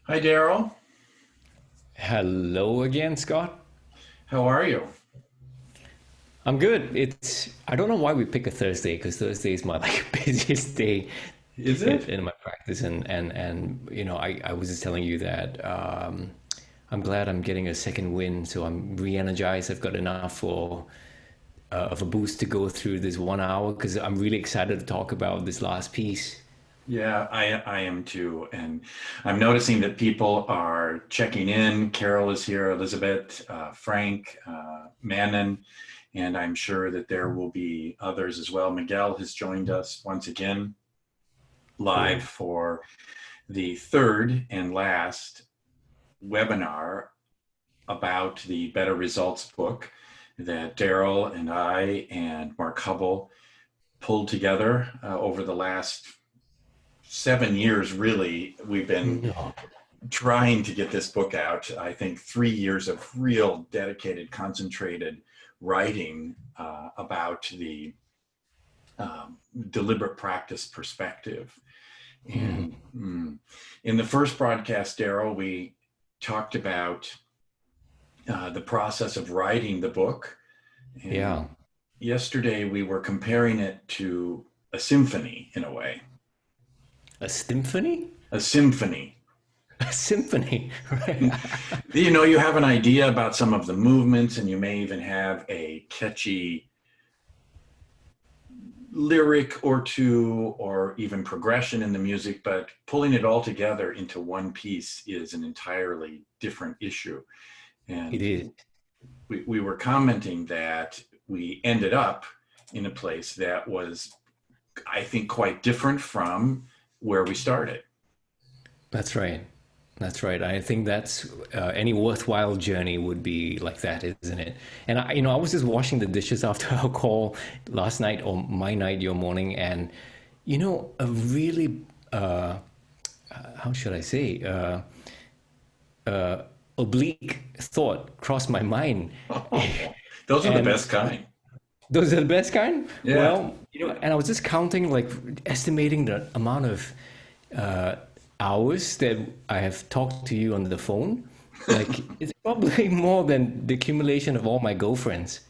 Hi, Daryl. Hello again, Scott. How are you? I'm good. I don't know why we pick a Thursday because Thursday is my like busiest day Is in, it? in my practice, and I was just telling you that I'm glad I'm getting a second win, so I'm re-energized. I've got enough for of a boost to go through this 1 hour because I'm really excited to talk about this last piece. Yeah, I am too. And I'm noticing that people are checking in. Carol is here, Elizabeth, Frank, Manon, and I'm sure that there will be others as well. Miguel has joined us once again live Cool. for the third and last webinar about the Better Results book that Daryl and I and Mark Hubble pulled together over the last 7 years. Really, we've been No, trying to get this book out. I think 3 years of real dedicated, concentrated writing about the deliberate practice perspective. And in the first broadcast, Daryl, we talked about the process of writing the book. And yeah, yesterday we were comparing it to a symphony in a way. a symphony, A symphony. a symphony, right? You have an idea about some of the movements, and you may even have a catchy lyric or two, or even progression in the music, but pulling it all together into one piece is an entirely different issue. It And is. we were commenting that we ended up in a place that was, I think, quite different from where we started. That's right. That's right. I think that's any worthwhile journey would be like that, isn't it? And I was just washing the dishes after our call last night, or my night, your morning, and a really, how should I say, oblique thought crossed my mind, Oh, those are the and best kind. those are the best kind. Yeah. Well, and I was just counting, like estimating the amount of hours that I have talked to you on the phone. Like it's probably more than the accumulation of all my girlfriends.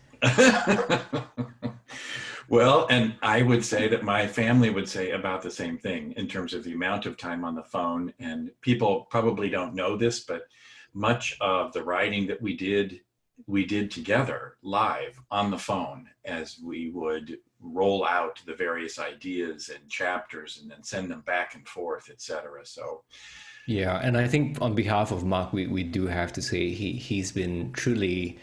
Well, and I would say that my family would say about the same thing in terms of the amount of time on the phone. And people probably don't know this, but much of the writing that we did together live on the phone as we would roll out the various ideas and chapters and then send them back and forth, etc. So Yeah, and I think on behalf of Mark, we do have to say he's been truly,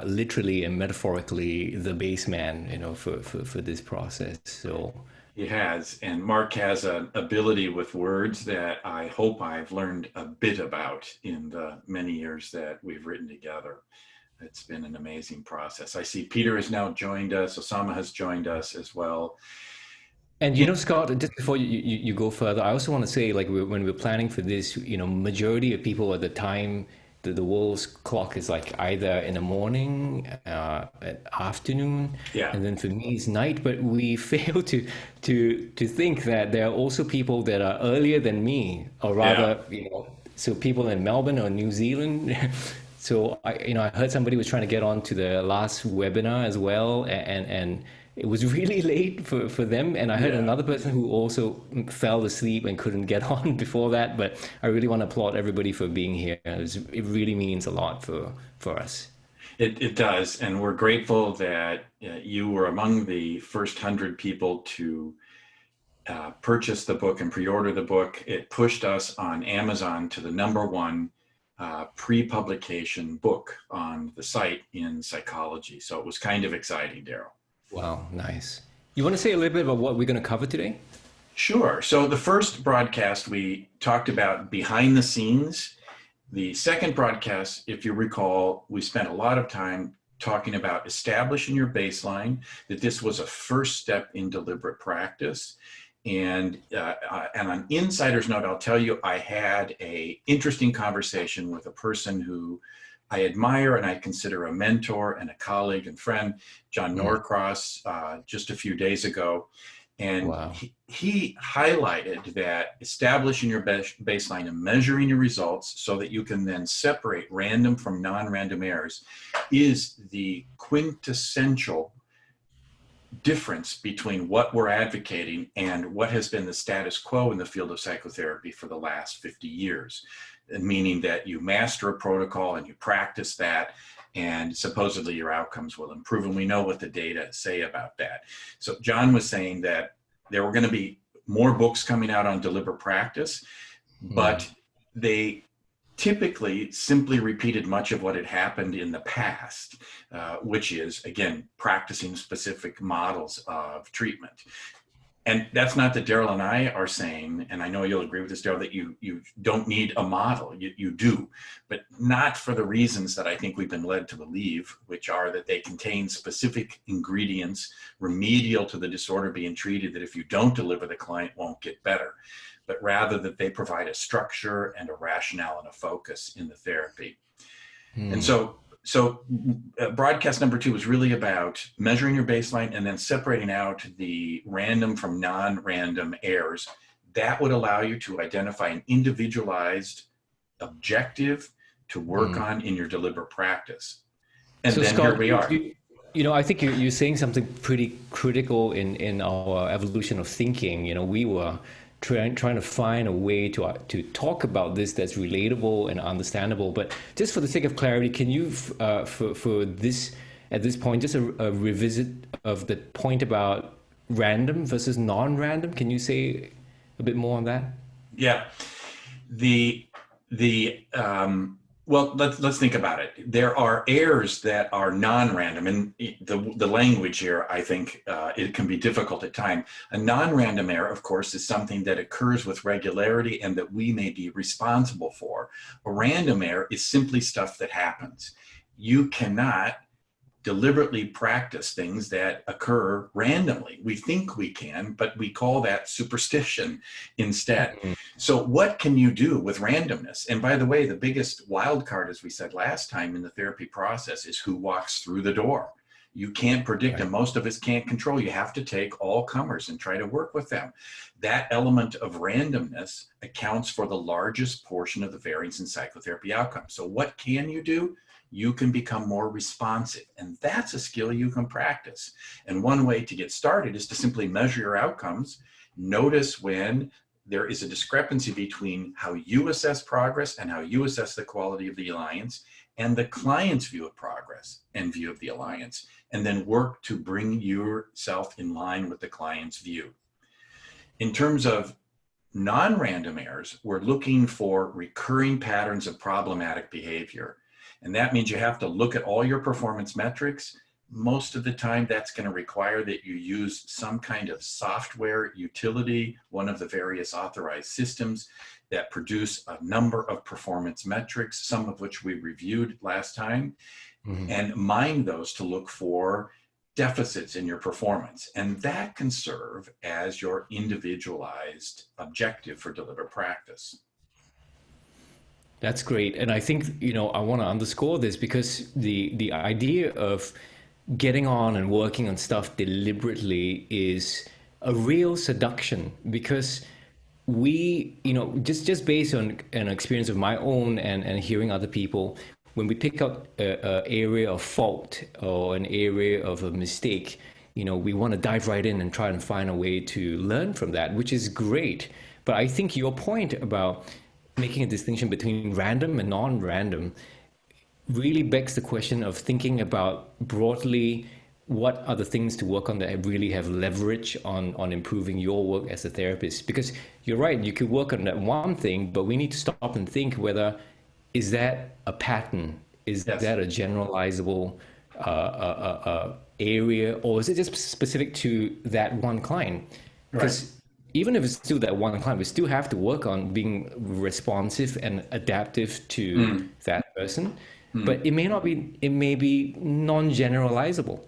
literally and metaphorically the base man, for this process. So he has, and Mark has an ability with words that I hope I've learned a bit about in the many years that we've written together. It's been an amazing process. I see Peter has now joined us. Osama has joined us as well. And In, Scott, just before you go further, I also want to say, like, when we're planning for this, majority of people at the time, the world's clock is like either in the morning, at afternoon, yeah, and then for me it's night. But we fail to think that there are also people that are earlier than me, or yeah. rather, so people in Melbourne or New Zealand. So I heard somebody was trying to get on to the last webinar as well, and it was really late for them. And I heard Yeah. another person who also fell asleep and couldn't get on before that. But I really want to applaud everybody for being here. It really means a lot for us. It does. And we're grateful that you were among the first 100 people to purchase the book and pre-order the book. It pushed us on Amazon to the number one pre-publication book on the site in psychology. So it was kind of exciting, Daryl. Wow, nice. You want to say a little bit about what we're going to cover today? Sure. So the first broadcast, we talked about behind the scenes. The second broadcast, if you recall, we spent a lot of time talking about establishing your baseline, that this was a first step in deliberate practice. And on insider's note, I'll tell you, I had a interesting conversation with a person who I admire and I consider a mentor and a colleague and friend, John Mm. Norcross, just a few days ago. And Wow. he highlighted that establishing your baseline and measuring your results so that you can then separate random from non-random errors is the quintessential difference between what we're advocating and what has been the status quo in the field of psychotherapy for the last 50 years. Meaning that you master a protocol and you practice that, and supposedly your outcomes will improve. And we know what the data say about that. So John was saying that there were going to be more books coming out on deliberate practice, but they typically simply repeated much of what had happened in the past, which is, again, practicing specific models of treatment. And that's not that Daryl and I are saying, and I know you'll agree with this, Daryl, that you don't need a model. You do, but not for the reasons that I think we've been led to believe, which are that they contain specific ingredients remedial to the disorder being treated, that if you don't deliver, the client won't get better, but rather that they provide a structure and a rationale and a focus in the therapy. And so broadcast number 2 was really about measuring your baseline and then separating out the random from non-random errors. That would allow you to identify an individualized objective to work on in your deliberate practice. And So then Scott, here we are. I think you're saying something pretty critical in our evolution of thinking. We were trying to find a way to talk about this that's relatable and understandable. But just for the sake of clarity, can you, for this at this point, just a revisit of the point about random versus non-random? Can you say a bit more on that? Yeah. Well, let's think about it. There are errors that are non-random, and the language here, I think, it can be difficult at times. A non-random error, of course, is something that occurs with regularity and that we may be responsible for. A random error is simply stuff that happens. You cannot deliberately practice things that occur randomly. We think we can, but we call that superstition instead. So what can you do with randomness? And by the way, the biggest wild card, as we said last time in the therapy process, is who walks through the door. You can't predict, and most of us can't control. You have to take all comers and try to work with them. That element of randomness accounts for the largest portion of the variance in psychotherapy outcomes. So what can you do? You can become more responsive, and that's a skill you can practice. And one way to get started is to simply measure your outcomes. Notice when there is a discrepancy between how you assess progress and how you assess the quality of the alliance and the client's view of progress and view of the alliance, and then work to bring yourself in line with the client's view. In terms of non-random errors, we're looking for recurring patterns of problematic behavior. And that means you have to look at all your performance metrics. Most of the time, that's going to require that you use some kind of software utility, one of the various authorized systems that produce a number of performance metrics, some of which we reviewed last time, and mine those to look for deficits in your performance. And that can serve as your individualized objective for deliberate practice. That's great. And I think, I want to underscore this because the idea of getting on and working on stuff deliberately is a real seduction, because we, just based on an experience of my own and hearing other people, when we pick up an area of fault or an area of a mistake, we want to dive right in and try and find a way to learn from that, which is great. But I think your point about making a distinction between random and non-random really begs the question of thinking about broadly what are the things to work on that really have leverage on improving your work as a therapist. Because you're right, you could work on that one thing, but we need to stop and think whether, is that a pattern? Is that a generalizable area, or is it just specific to that one client? Because even if it's still that one client, we still have to work on being responsive and adaptive to that person. But it may not be, it may be non-generalizable.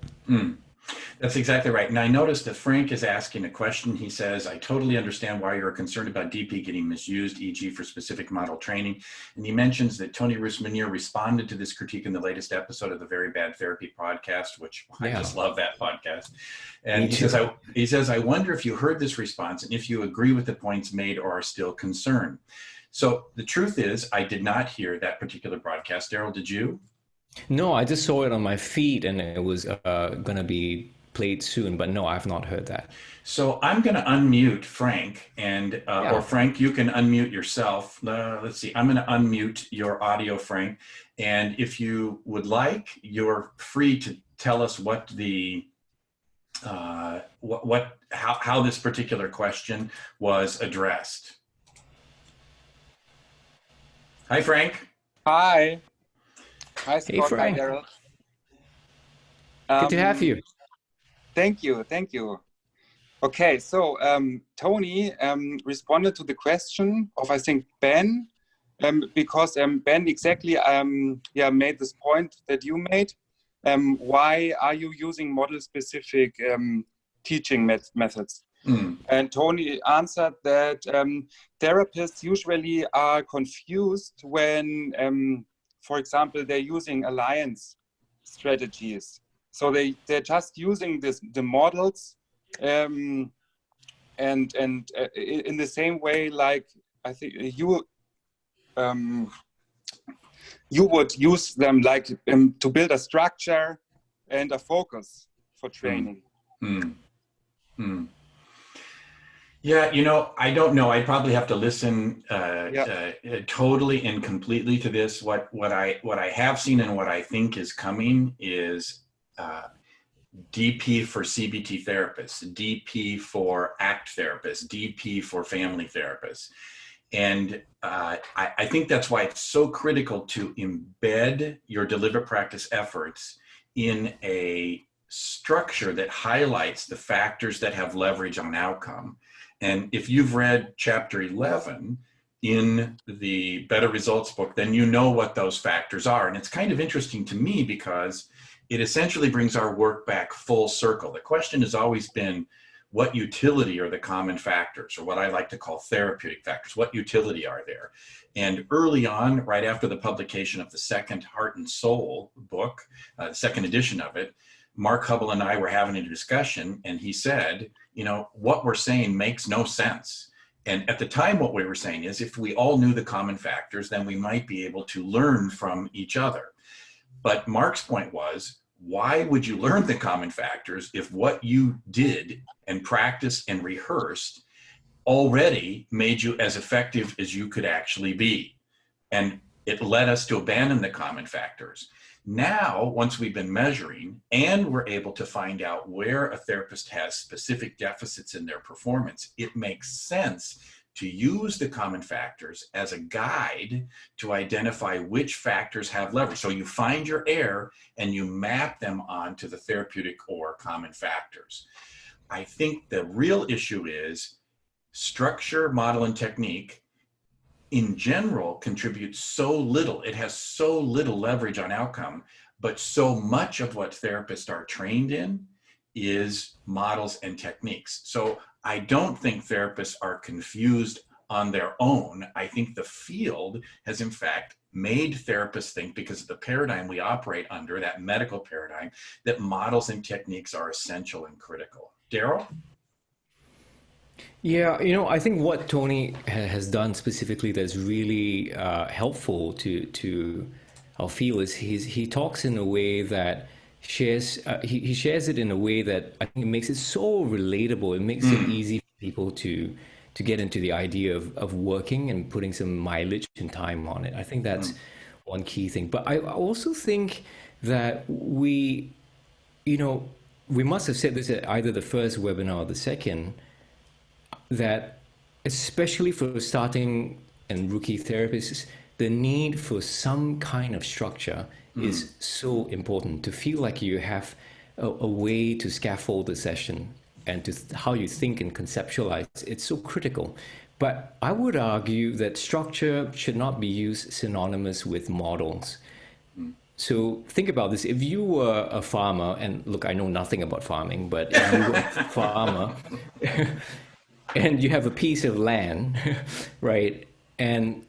That's exactly right. And I noticed that Frank is asking a question. He says, I totally understand why you're concerned about DP getting misused, e.g. for specific model training. And he mentions that Tony Rusmanier responded to this critique in the latest episode of the Very Bad Therapy podcast, which I just love that podcast. And he says, I wonder if you heard this response and if you agree with the points made or are still concerned. So the truth is, I did not hear that particular broadcast. Daryl, did you? No, I just saw it on my feed and it was going to be played soon, but no, I've not heard that. So I'm going to unmute Frank, and or Frank, you can unmute yourself. Let's see. I'm going to unmute your audio, Frank, and if you would like, you're free to tell us what the how this particular question was addressed. Hi, Frank. Hi. Hi, Scott. Hey, Frank. Hi, Daryl. Good to have you. Thank you. Thank you. Okay, so Tony responded to the question of, I think, Ben, because Ben exactly made this point that you made. Why are you using model-specific teaching methods? And Tony answered that therapists usually are confused when, for example, they're using alliance strategies. So they're just using the models, and in the same way, like I think you would use them like to build a structure and a focus for training. Yeah, you know, I don't know. I'd probably have to listen totally and completely to this. What I have seen and what I think is coming is DP for CBT therapists, DP for ACT therapists, DP for family therapists. And I think that's why it's so critical to embed your deliberate practice efforts in a structure that highlights the factors that have leverage on outcome. And if you've read chapter 11 in the Better Results book, then you know what those factors are. And it's kind of interesting to me because it essentially brings our work back full circle. The question has always been, what utility are the common factors, or what I like to call therapeutic factors? What utility are there? And early on, right after the publication of the second Heart and Soul book, the second edition of it, Mark Hubble and I were having a discussion, and he said, you know, what we're saying makes no sense. And at the time, what we were saying is, if we all knew the common factors, then we might be able to learn from each other. But Mark's point was, why would you learn the common factors if what you did and practiced and rehearsed already made you as effective as you could actually be? And it led us to abandon the common factors. Now, once we've been measuring and we're able to find out where a therapist has specific deficits in their performance, it makes sense to use the common factors as a guide to identify which factors have leverage. So you find your error and you map them onto the therapeutic or common factors. I think the real issue is structure, model, and technique in general contributes so little. It has so little leverage on outcome, but so much of what therapists are trained in is models and techniques. So I don't think therapists are confused on their own. I think the field has in fact made therapists think, because of the paradigm we operate under, that medical paradigm, that models and techniques are essential and critical. Daryl? Yeah, you know, I think what Tony has done specifically that's really helpful to our field is he talks in a way that he shares it in a way that I think makes it so relatable. It makes it easy for people to get into the idea of working and putting some mileage and time on it. I think that's one key thing. But I also think that we must have said this at either the first webinar or the second, that especially for starting and rookie therapists, the need for some kind of structure is so important, to feel like you have a way to scaffold the session and to how you think and conceptualize. It's so critical. But I would argue that structure should not be used synonymous with models. So think about this. If you were a farmer, and look, I know nothing about farming, but if you were a farmer and you have a piece of land, right? And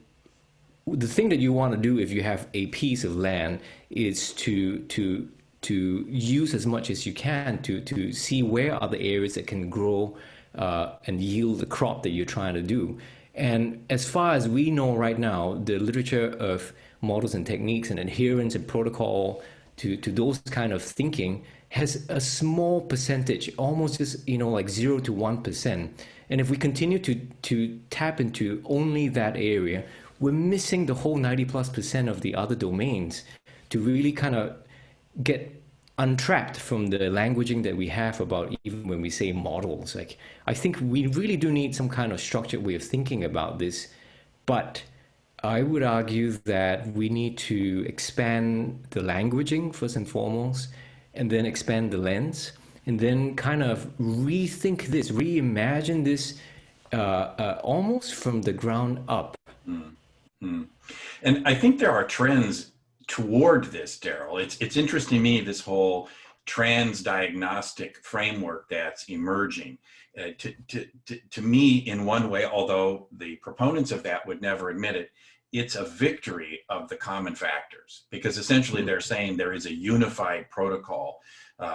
the thing that you want to do if you have a piece of land is to use as much as you can to see where are the areas that can grow and yield the crop that you're trying to do. And as far as we know right now, the literature of models and techniques and adherence and protocol to those kind of thinking has a small percentage, almost just, like 0 to 1%. And if we continue to tap into only that area, we're missing the whole 90+% of the other domains to really kind of get untrapped from the languaging that we have about even when we say models. Like, I think we really do need some kind of structured way of thinking about this. But I would argue that we need to expand the languaging first and foremost, and then expand the lens, and then kind of rethink this, reimagine this almost from the ground up. Mm-hmm. And I think there are trends toward this, Daryl. It's interesting to me, this whole trans-diagnostic framework that's emerging. To me, in one way, although the proponents of that would never admit it, it's a victory of the common factors, because essentially they're saying there is a unified protocol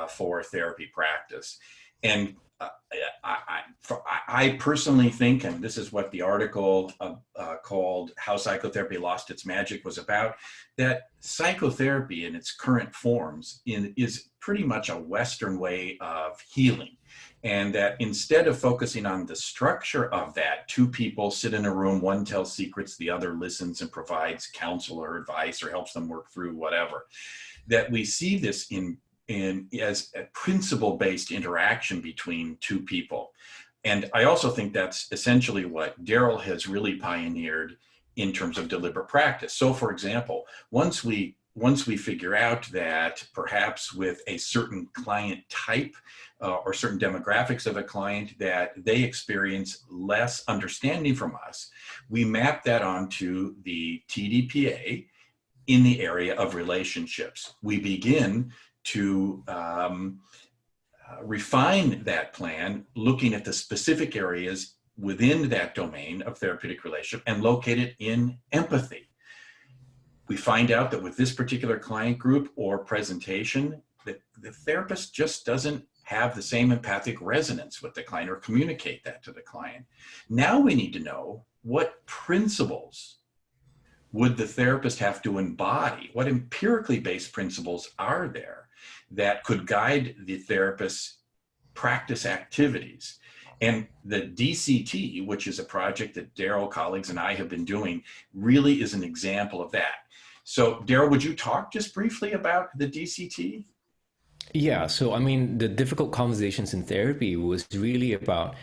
for therapy practice. And I personally think, and this is what the article called How Psychotherapy Lost Its Magic was about, that psychotherapy in its current forms is pretty much a Western way of healing. And that instead of focusing on the structure of that, two people sit in a room, one tells secrets, the other listens and provides counsel or advice or helps them work through whatever, that we see this as a principle-based interaction between two people. And I also think that's essentially what Daryl has really pioneered in terms of deliberate practice. So for example, once we figure out that perhaps with a certain client type or certain demographics of a client that they experience less understanding from us, we map that onto the TDPA in the area of relationships. We begin to refine that plan, looking at the specific areas within that domain of therapeutic relationship and locate it in empathy. We find out that with this particular client group or presentation, that the therapist just doesn't have the same empathic resonance with the client or communicate that to the client. Now we need to know what principles would the therapist have to embody? What empirically based principles are there that could guide the therapist's practice activities? And the DCT, which is a project that Daryl, colleagues, and I have been doing, really is an example of that. So Daryl, would you talk just briefly about the DCT? Yeah, so I mean, the difficult conversations in therapy was really about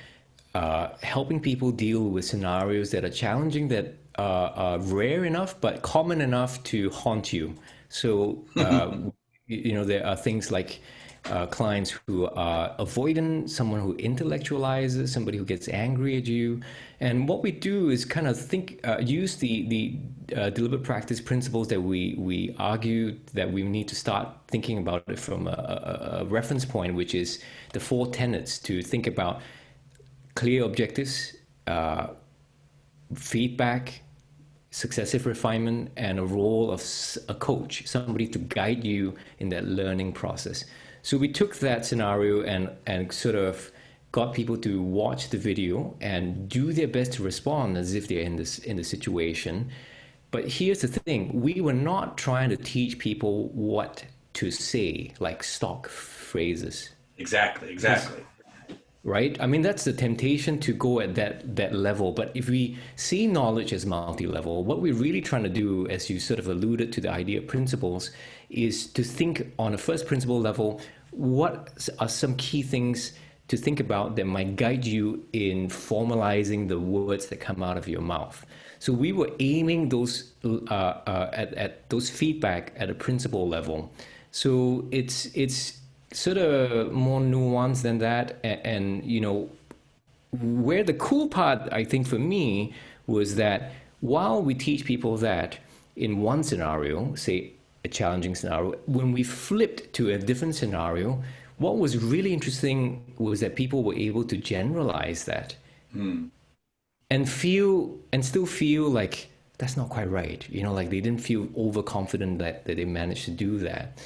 helping people deal with scenarios that are challenging, that are rare enough but common enough to haunt you. So, there are things like clients who are avoidant, someone who intellectualizes, somebody who gets angry at you. And what we do is kind of use the deliberate practice principles that we argue that we need to start thinking about it from a reference point, which is the 4 tenets to think about clear objectives, feedback, successive refinement, and a role of a coach, somebody to guide you in that learning process. So we took that scenario and sort of got people to watch the video and do their best to respond as if they're in the situation. But here's the thing, we were not trying to teach people what to say, like stock phrases. Exactly. Right? I mean, that's the temptation to go at that level. But if we see knowledge as multi-level, what we're really trying to do, as you sort of alluded to the idea of principles, is to think on a first principle level, what are some key things to think about that might guide you in formalizing the words that come out of your mouth. So we were aiming those at those feedback at a principle level. So it's sort of more nuanced than that, and where the cool part, I think, for me was that while we teach people that in one scenario, say a challenging scenario. When we flipped to a different scenario, what was really interesting was that people were able to generalize that and still feel like that's not quite right. Like they didn't feel overconfident that they managed to do that.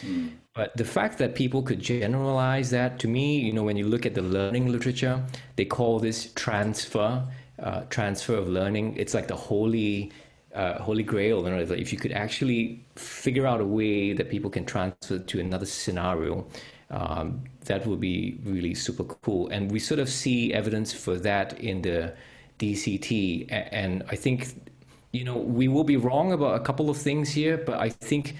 But the fact that people could generalize that, to me, when you look at the learning literature, they call this transfer of learning. It's like the holy grail. If you could actually figure out a way that people can transfer to another scenario, that would be really super cool. And we sort of see evidence for that in the DCT. And I think, we will be wrong about a couple of things here, but I think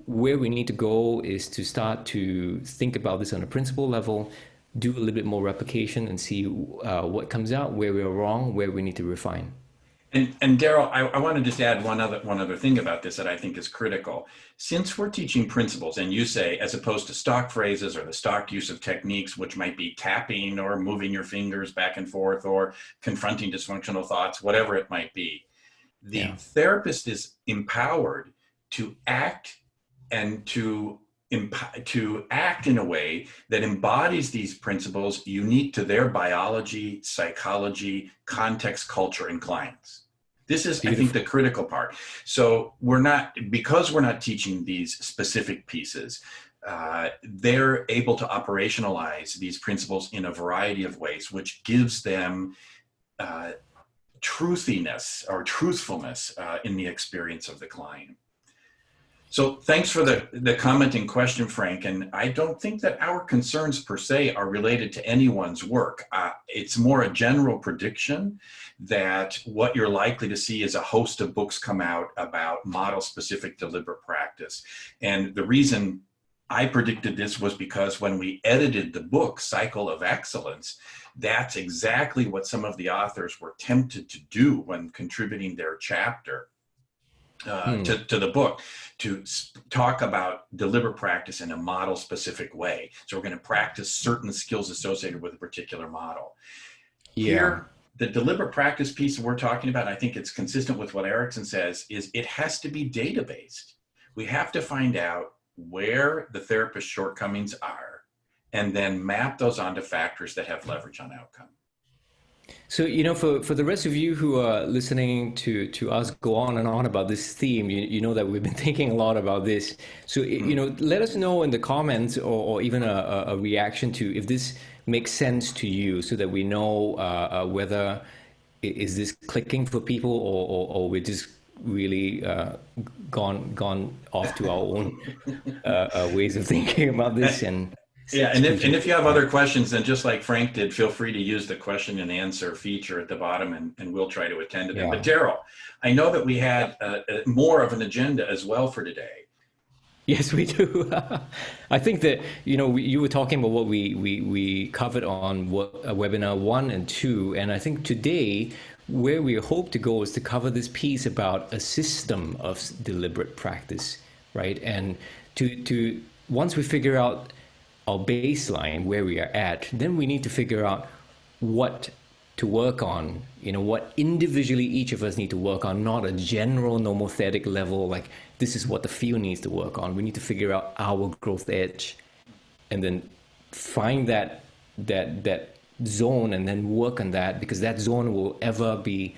where we need to go is to start to think about this on a principle level, do a little bit more replication and see what comes out, where we're wrong, where we need to refine. And Daryl, I want to just add one other thing about this that I think is critical. Since we're teaching principles, and you say, as opposed to stock phrases or the stock use of techniques, which might be tapping or moving your fingers back and forth or confronting dysfunctional thoughts, whatever it might be, the therapist is empowered to act and to act in a way that embodies these principles unique to their biology, psychology, context, culture, and clients. This is, I think, the critical part. So because we're not teaching these specific pieces, they're able to operationalize these principles in a variety of ways, which gives them truthiness or truthfulness in the experience of the client. So thanks for the comment and question, Frank. And I don't think that our concerns per se are related to anyone's work. It's more a general prediction that what you're likely to see is a host of books come out about model-specific deliberate practice. And the reason I predicted this was because when we edited the book, Cycle of Excellence, that's exactly what some of the authors were tempted to do when contributing their chapter to the book, to talk about deliberate practice in a model-specific way. So we're going to practice certain skills associated with a particular model. Here, the deliberate practice piece we're talking about, and I think it's consistent with what Erickson says, is it has to be data-based. We have to find out where the therapist's shortcomings are, and then map those onto factors that have leverage on outcome. So, for the rest of you who are listening to us go on and on about this theme, you know that we've been thinking a lot about this. So, let us know in the comments or even a reaction to if this makes sense to you, so that we know whether is this clicking for people or we're just really gone off to our own ways of thinking about this. And if you have other questions, then just like Frank did, feel free to use the question and answer feature at the bottom, and we'll try to attend to them. But Daryl, I know that we had more of an agenda as well for today. Yes, we do. I think that, you were talking about what we covered on webinar 1 and 2. And I think today, where we hope to go is to cover this piece about a system of deliberate practice, right? And to once we figure out our baseline, where we are at, then we need to figure out what to work on, what individually each of us need to work on, not a general nomothetic level, like this is what the field needs to work on. We need to figure out our growth edge and then find that zone and then work on that, because that zone will ever be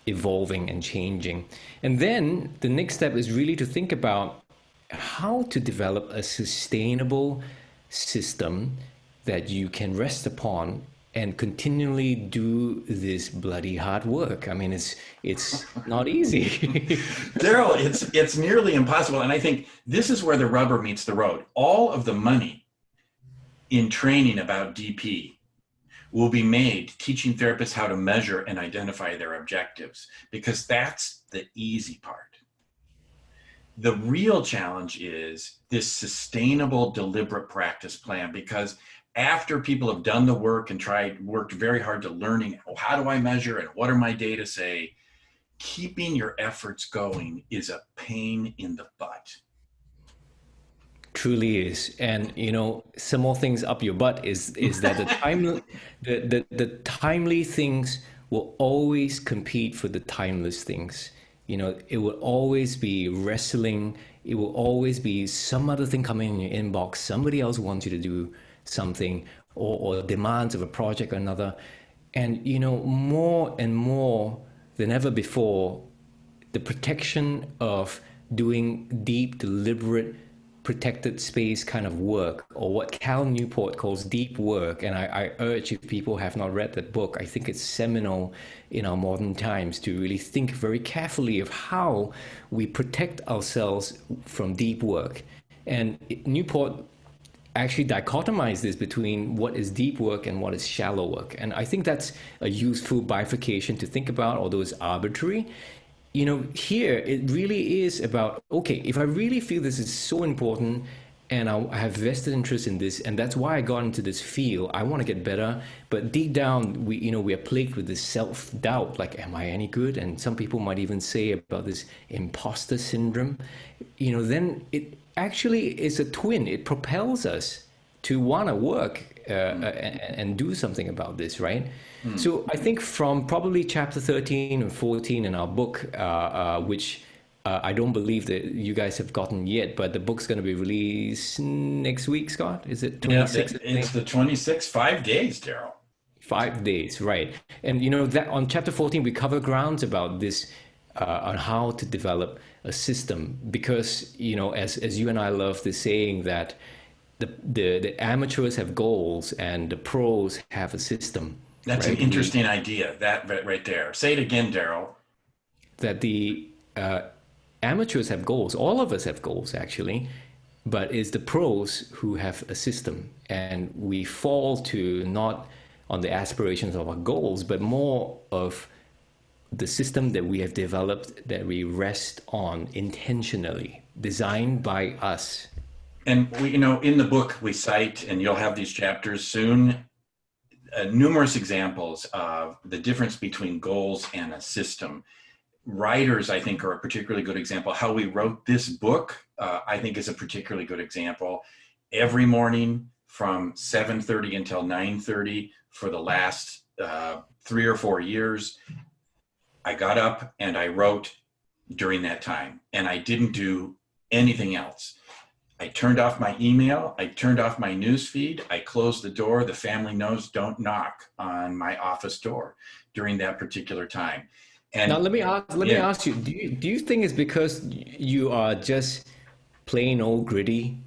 evolving and changing. And then the next step is really to think about how to develop a sustainable system that you can rest upon and continually do this bloody hard work. I mean, it's not easy. Daryl, it's nearly impossible. And I think this is where the rubber meets the road. All of the money in training about DP will be made teaching therapists how to measure and identify their objectives, because that's the easy part. The real challenge is this sustainable, deliberate practice plan, because after people have done the work and worked very hard to learning, how do I measure and what are my data say, keeping your efforts going is a pain in the butt. Truly is. And some more things up your butt is that the timely things will always compete for the timeless things. It will always be wrestling it will always be some other thing coming in your inbox. Somebody else wants you to do something, or demands of a project or another. And, more and more than ever before, the protection of doing deep, deliberate, protected space kind of work, or what Cal Newport calls deep work. And I urge, if people have not read that book, I think it's seminal in our modern times to really think very carefully of how we protect ourselves from deep work. And Newport actually dichotomize this between what is deep work and what is shallow work. And I think that's a useful bifurcation to think about, although it's arbitrary. Here it really is about, okay, if I really feel this is so important and I have vested interest in this, and that's why I got into this field, I want to get better. But deep down, we are plagued with this self-doubt, like, am I any good? And some people might even say about this imposter syndrome. Then it actually is a twin. It propels us to want to work and do something about this, right? So I think from probably chapter 13 and 14 in our book, which I don't believe that you guys have gotten yet, but the book's going to be released next week, Scott? Is it 26th? Yeah, it's the 26th, 5 days, Daryl. 5 days, right. And that on chapter 14, we cover grounds about this, on how to develop a system, because, as you and I love the saying that the amateurs have goals and the pros have a system. That's right? an interesting idea, that right there. Say it again, Daryl. That the amateurs have goals. All of us have goals, actually, but it's the pros who have a system. And we fall to not on the aspirations of our goals, but more of the system that we have developed that we rest on intentionally, designed by us. And we, in the book we cite, and you'll have these chapters soon, numerous examples of the difference between goals and a system. Writers, I think, are a particularly good example. How we wrote this book, I think, is a particularly good example. Every morning from 7:30 until 9:30 for the last 3 or 4 years, I got up and I wrote during that time, and I didn't do anything else. I turned off my email. I turned off my news feed. I closed the door. The family knows don't knock on my office door during that particular time. And now let me ask you, do you think it's because you are just plain old gritty?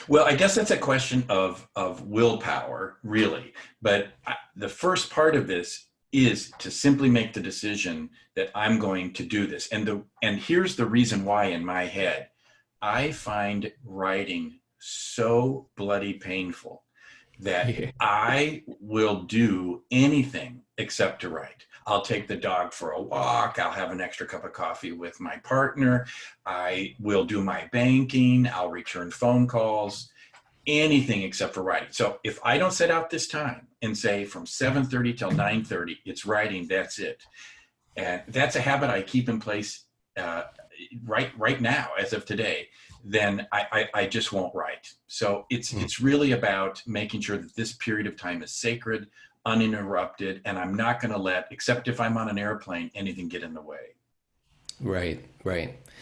Well, I guess that's a question of willpower, really. But the first part of this is to simply make the decision that I'm going to do this. And here's the reason why in my head. I find writing so bloody painful that I will do anything except to write. I'll take the dog for a walk. I'll have an extra cup of coffee with my partner. I will do my banking. I'll return phone calls, anything except for writing. So if I don't set out this time and say from 7:30 till 9:30, it's writing, that's it. And that's a habit I keep in place right now, as of today, then I just won't write. So it's really about making sure that this period of time is sacred, uninterrupted, and I'm not going to let, except if I'm on an airplane, anything get in the way. Right.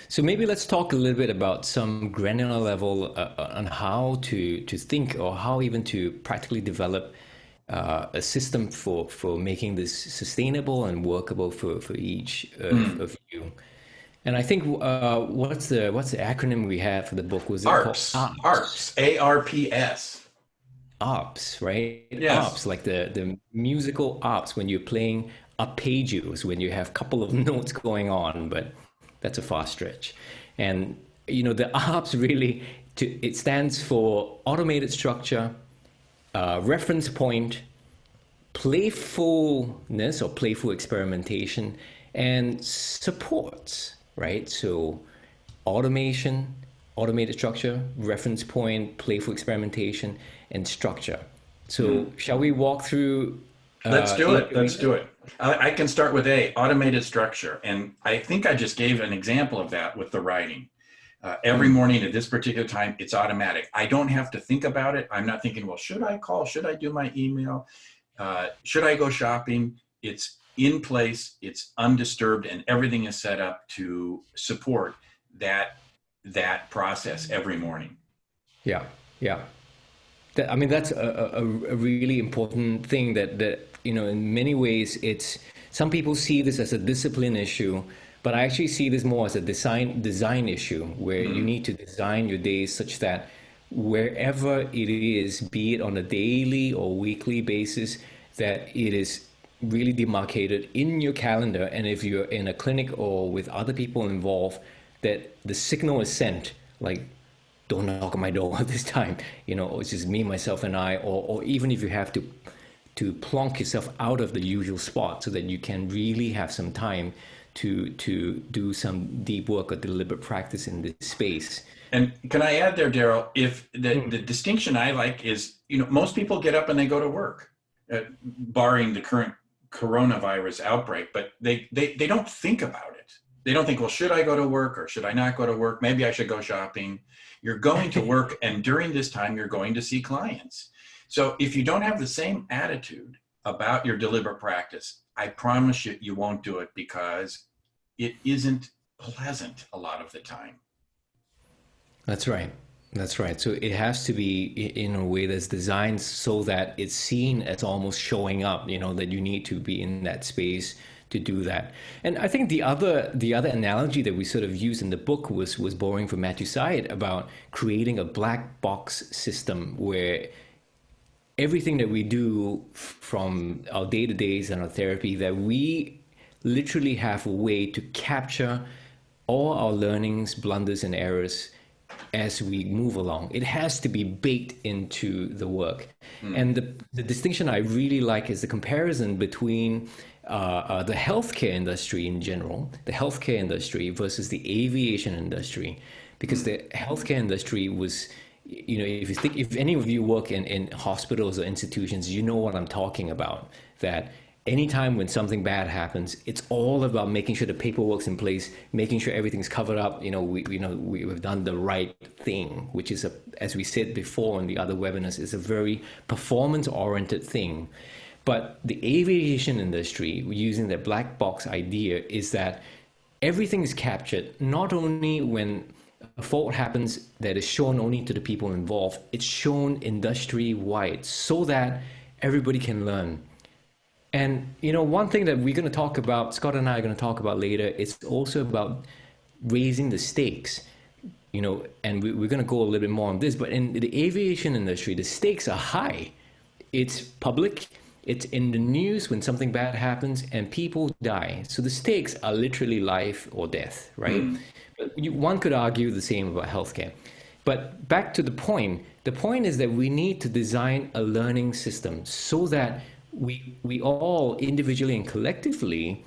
So maybe let's talk a little bit about some granular level on how to think, or how even to practically develop a system for making this sustainable and workable for each of you. And I think what's the acronym we have for the book? Was it ARPS? called ARPS. ARPS. ARPS, right? Yes. ARPS, like the musical ARPS, when you're playing arpeggios, when you have a couple of notes going on, but that's a far stretch. And the ARPS really, it stands for automated structure, reference point, playfulness or playful experimentation, and supports. Right? So automation, automated structure, reference point, playful experimentation, and structure. So shall we walk through? Let's do it. I can start with automated structure. And I think I just gave an example of that with the writing. Every morning at this particular time, it's automatic. I don't have to think about it. I'm not thinking, well, should I call? Should I do my email? Should I go shopping? It's in place, it's undisturbed, and everything is set up to support that process every morning. Yeah, yeah. I mean, that's a really important thing that, you know, in many ways, it's, some people see this as a discipline issue, but I actually see this more as a design issue, where you need to design your days such that wherever it is, be it on a daily or weekly basis, that it is really demarcated in your calendar. And if you're in a clinic or with other people involved, that the signal is sent, like, don't knock on my door this time, you know, or it's just me, myself, and I, or even if you have to plonk yourself out of the usual spot so that you can really have some time to do some deep work or deliberate practice in this space. And can I add there, Daryl, if the distinction I like is, you know, most people get up and they go to work, barring the current coronavirus outbreak, but they don't think about it. They don't think, well, should I go to work or should I not go to work? Maybe I should go shopping. You're going to work, and during this time, you're going to see clients. So if you don't have the same attitude about your deliberate practice, I promise you, you won't do it, because it isn't pleasant a lot of the time. That's right. That's right. So it has to be in a way that's designed so that it's seen as almost showing up, you know, that you need to be in that space to do that. And I think the other analogy that we sort of used in the book was borrowing from Matthew Syed about creating a black box system where everything that we do from our day-to-days and our therapy, that we literally have a way to capture all our learnings, blunders, and errors as we move along. It has to be baked into the work. And the distinction I really like is the comparison between the healthcare industry in general, the healthcare industry versus the aviation industry, because the healthcare industry was, you know, if any of you work in hospitals or institutions, you know what I'm talking about, that anytime when something bad happens, it's all about making sure the paperwork's in place, making sure everything's covered up. You know, we've done the right thing, which is, as we said before in the other webinars, is a very performance-oriented thing. But the aviation industry, using the black box idea, is that everything is captured, not only when a fault happens that is shown only to the people involved, it's shown industry-wide so that everybody can learn. And, you know, one thing that we're going to talk about, Scott and I are going to talk about later, is also about raising the stakes, you know, and we're going to go a little bit more on this, but in the aviation industry, the stakes are high. It's public. It's in the news when something bad happens and people die. So the stakes are literally life or death, right? But one could argue the same about healthcare. But back to the point is that we need to design a learning system so that we all individually and collectively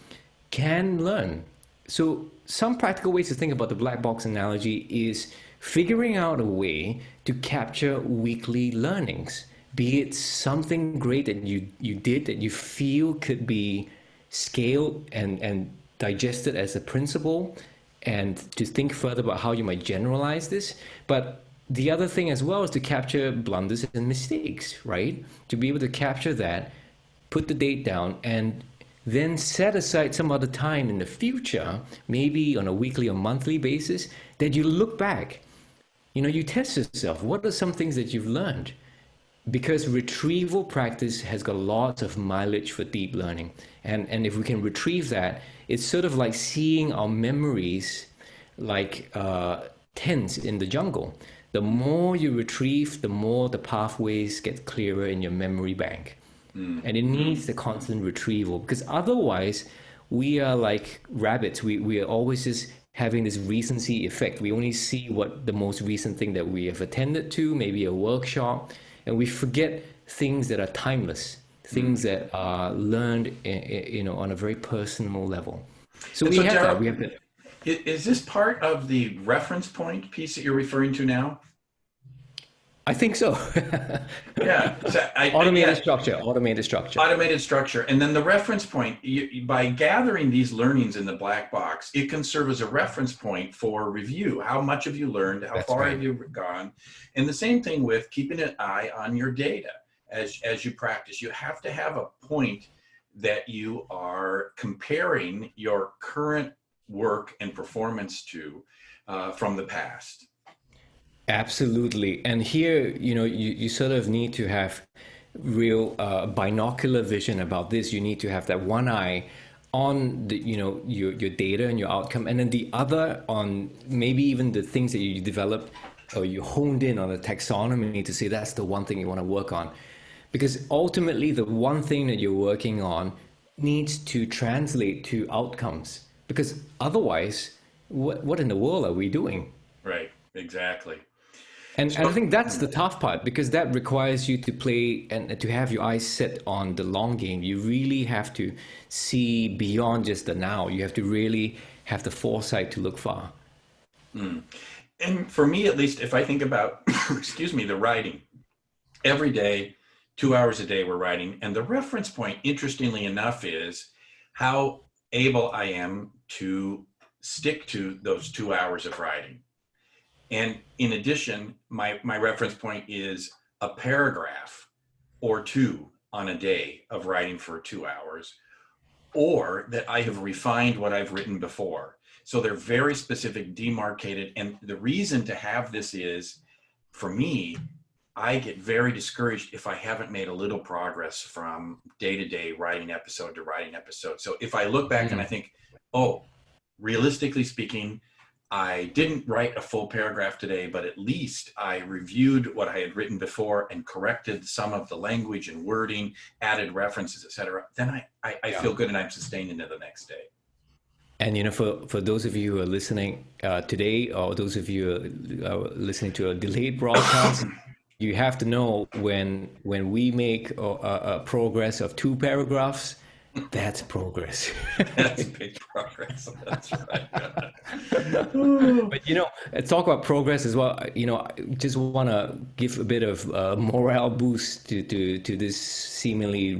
can learn. So some practical ways to think about the black box analogy is figuring out a way to capture weekly learnings. Be it something great that you did that you feel could be scaled and digested as a principle, and to think further about how you might generalize this. But the other thing as well is to capture blunders and mistakes, right? To be able to capture that, put the date down, and then set aside some other time in the future, maybe on a weekly or monthly basis, that you look back. You know, you test yourself. What are some things that you've learned? Because retrieval practice has got lots of mileage for deep learning. And if we can retrieve that, it's sort of like seeing our memories like tents in the jungle. The more you retrieve, the more the pathways get clearer in your memory bank. And it needs the constant retrieval, because otherwise we are like rabbits. We are always just having this recency effect. We only see what the most recent thing that we have attended to, maybe a workshop, and we forget things that are timeless, things that are learned, you know, on a very personal level. So we have that. We have that. Is this part of the reference point piece that you're referring to now? I think so. Yeah. So automated structure. Automated structure. And then the reference point, by gathering these learnings in the black box, it can serve as a reference point for review. How much have you learned? How far have you gone? And the same thing with keeping an eye on your data as you practice. You have to have a point that you are comparing your current work and performance to. from the past. Absolutely. And here, you sort of need to have real binocular vision about this. You need to have that one eye on the, your data and your outcome, and then the other on maybe even the things that you developed or you honed in on the taxonomy to say that's the one thing you want to work on. Because ultimately, the one thing that you're working on needs to translate to outcomes. Because otherwise, what in the world are we doing? Right, exactly. And I think that's the tough part, because that requires you to play and to have your eyes set on the long game. You really have to see beyond just the now. You have to really have the foresight to look far. And for me, at least, if I think about, excuse me, the writing, every day, 2 hours a day we're writing. And the reference point, interestingly enough, is how able I am to stick to those 2 hours of writing. And in addition, my reference point is a paragraph or two on a day of writing for 2 hours, or that I have refined what I've written before. So they're very specific, demarcated. And the reason to have this is, for me, I get very discouraged if I haven't made a little progress from day to day, writing episode to writing episode. So if I look back and I think, oh, realistically speaking, I didn't write a full paragraph today, but at least I reviewed what I had written before and corrected some of the language and wording, added references, etc. Then I feel good and I'm sustained into the next day. And for those of you who are listening today, or those of you who are listening to a delayed broadcast, you have to know when we make a progress of 2 paragraphs, that's progress. That's big progress. That's right. But talk about progress as well. I just want to give a bit of morale boost to this seemingly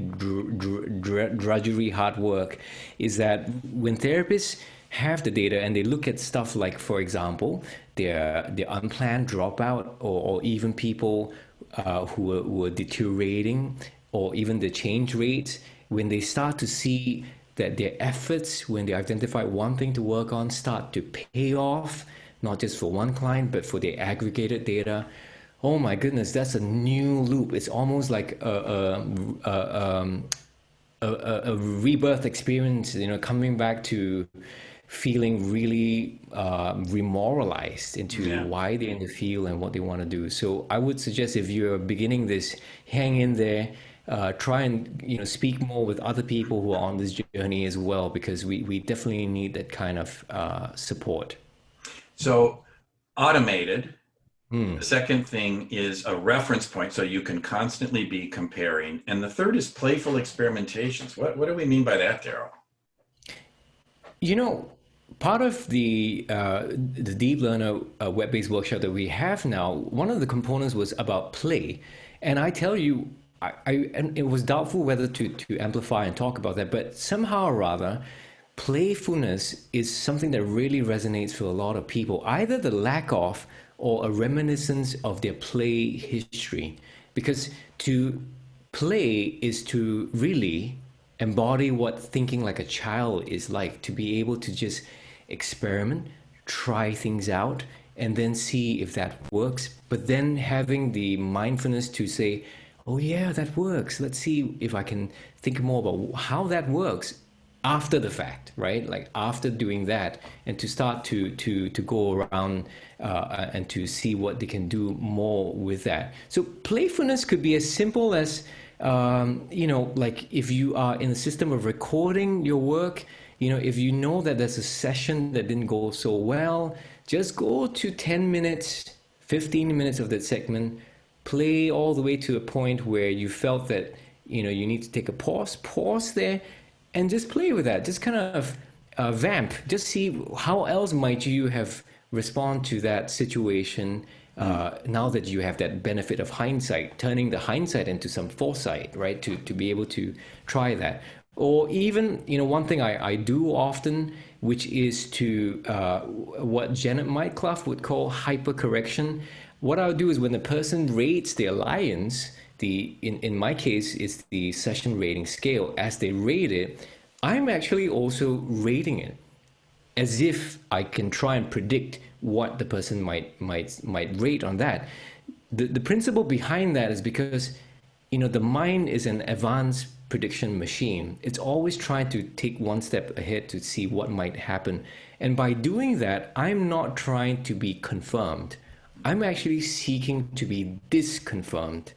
drudgery hard work. Is that when therapists have the data and they look at stuff like, for example, their unplanned dropout, or even people who are deteriorating, or even the change rates, when they start to see that their efforts, when they identify one thing to work on, start to pay off, not just for one client, but for their aggregated data, oh my goodness, that's a new loop. It's almost like a rebirth experience, coming back to feeling really remoralized into why they're in the field and what they want to do. So I would suggest, if you're beginning this, hang in there. Try and speak more with other people who are on this journey as well, because we definitely need that kind of support. So automated. The second thing is a reference point, so you can constantly be comparing. And the third is playful experimentations. What do we mean by that, Daryl? Part of the Deep Learner web-based workshop that we have now, one of the components was about play. And I tell you, and it was doubtful whether to amplify and talk about that, but somehow or rather, playfulness is something that really resonates for a lot of people, either the lack of or a reminiscence of their play history. Because to play is to really embody what thinking like a child is like, to be able to just experiment, try things out, and then see if that works. But then having the mindfulness to say, oh yeah, that works. Let's see if I can think more about how that works after the fact, right? Like after doing that, and to start to go around and to see what they can do more with that. So playfulness could be as simple as, like if you are in the system of recording your work, if you know that there's a session that didn't go so well, just go to 10 minutes, 15 minutes of that segment, play all the way to a point where you felt that, you need to take a pause there, and just play with that. Just kind of vamp, just see how else might you have respond to that situation now that you have that benefit of hindsight, turning the hindsight into some foresight, right? To be able to try that. Or even, one thing I do often, which is to what Janet Mycliffe would call hypercorrection. What I'll do is when the person rates the alliance, in my case, it's the session rating scale. As they rate it, I'm actually also rating it. as if I can try and predict what the person might rate on that. The principle behind that is because, you know, the mind is an advanced prediction machine. It's always trying to take one step ahead to see what might happen. And by doing that, I'm not trying to be confirmed. I'm actually seeking to be disconfirmed.